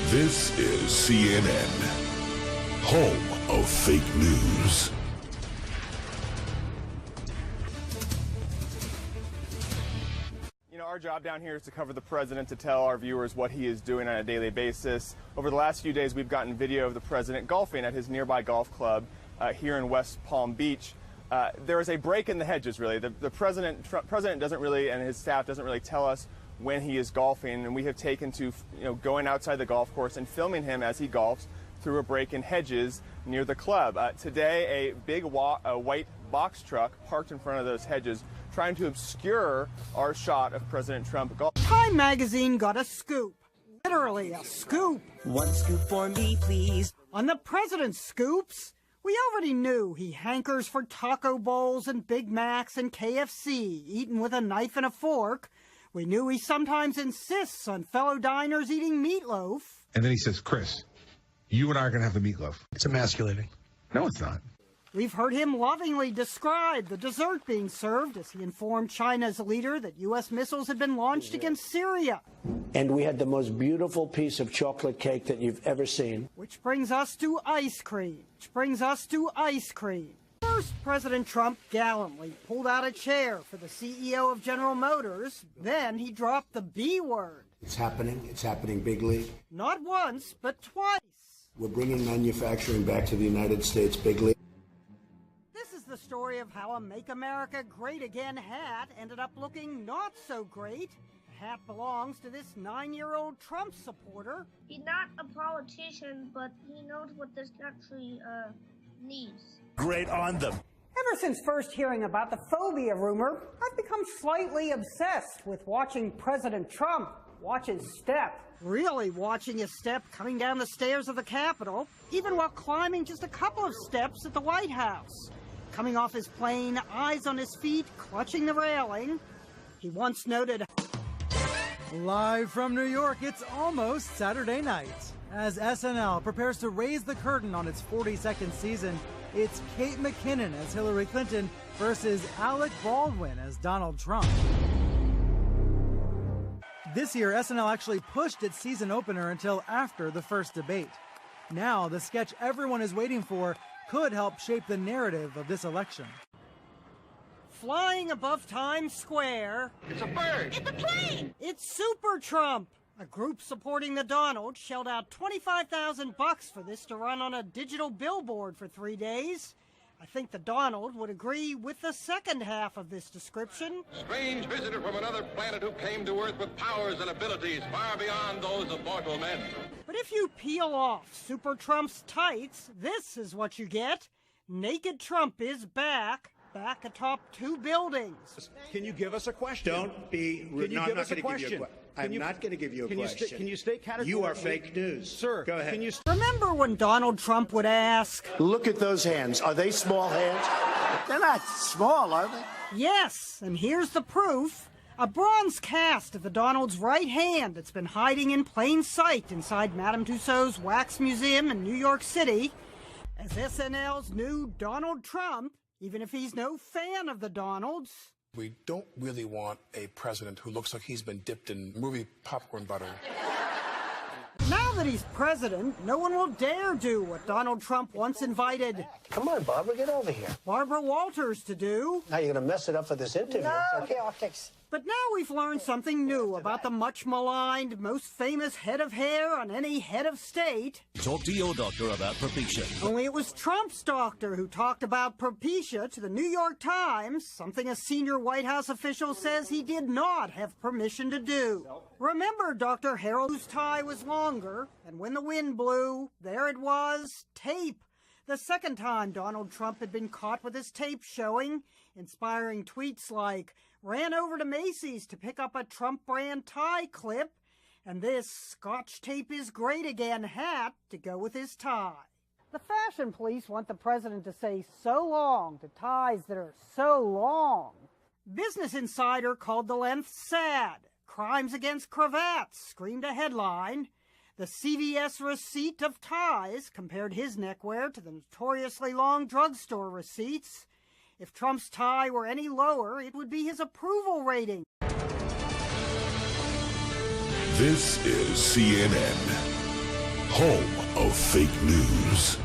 This is CNN, home of fake news. You know, our job down here is to cover the president, to tell our viewers what he is doing on a daily basis. Over the last few days, we've gotten video of the president golfing at his nearby golf club here in West Palm Beach. There is a break in the hedges, really. The president doesn't really, and his staff doesn't really tell us when he is golfing, and we have taken to going outside the golf course and filming him as he golfs through a break in hedges near the club. Today, a big white box truck parked in front of those hedges, trying to obscure our shot of President Trump golfing. Time magazine got a scoop, literally a scoop. One scoop for me, please. On the president's scoops, we already knew he hankers for taco bowls and Big Macs and KFC, eaten with a knife and a fork. We knew he sometimes insists on fellow diners eating meatloaf. And then he says, Chris, you and I are going to have the meatloaf. It's emasculating. No, it's not. We've heard him lovingly describe the dessert being served as he informed China's leader that U.S. missiles had been launched against Syria. And we had the most beautiful piece of chocolate cake that you've ever seen. Which brings us to ice cream. First, President Trump gallantly pulled out a chair for the CEO of General Motors. Then he dropped the B word. It's happening. It's happening bigly. Not once, but twice. We're bringing manufacturing back to the United States bigly. This is the story of how a Make America Great Again hat ended up looking not so great. The hat belongs to this 9-year-old Trump supporter. He's not a politician, but he knows what this country needs. Great on them. Ever since first hearing about the phobia rumor, I've become slightly obsessed with watching President Trump watch his step. Really watching his step coming down the stairs of the Capitol, even while climbing just a couple of steps at the White House. Coming off his plane, eyes on his feet, clutching the railing. He once noted, live from New York, it's almost Saturday night. As SNL prepares to raise the curtain on its 42nd season, it's Kate McKinnon as Hillary Clinton versus Alec Baldwin as Donald Trump. This year, SNL actually pushed its season opener until after the first debate. Now, the sketch everyone is waiting for could help shape the narrative of this election. Flying above Times Square. It's a bird. It's a plane. It's Super Trump. A group supporting the Donald shelled out $25,000 for this to run on a digital billboard for 3 days. I think the Donald would agree with the second half of this description. Strange visitor from another planet who came to Earth with powers and abilities far beyond those of mortal men. But if you peel off Super Trump's tights, this is what you get. Naked Trump is back atop 2 buildings. Can you give us a question? Don't be rude. Can you give us a question? I'm not going to give you a question. Can you state categorically? You are fake news. Sir, go ahead. Remember when Donald Trump would ask, Look at those hands. Are they small hands? They're not small, are they? yes, and here's the proof. A bronze cast of the Donald's right hand that's been hiding in plain sight inside Madame Tussauds Wax Museum in New York City. As SNL's new Donald Trump, even if he's no fan of the Donalds. We don't really want a president who looks like he's been dipped in movie popcorn butter. Now that he's president, no one will dare do what Donald Trump once invited Come on, Barbara, get over here. Barbara Walters to do. Now you're going to mess it up for this interview. No, It's okay. optics. But now we've learned something new about the much maligned, most famous head of hair on any head of state. Talk to your doctor about Propecia. Only it was Trump's doctor who talked about Propecia to the New York Times, something a senior White House official says he did not have permission to do. Remember Dr. Harold's tie was longer, and when the wind blew, there it was, tape. The second time Donald Trump had been caught with his tape showing, inspiring tweets like, ran over to Macy's to pick up a Trump brand tie clip, and this Scotch tape is great again hat to go with his tie. The fashion police want the president to say so long to ties that are so long. Business Insider called the length sad. Crimes against cravats screamed a headline. The CVS receipt of ties compared his neckwear to the notoriously long drugstore receipts. If Trump's tie were any lower, it would be his approval rating. This is CNN, Home of fake news.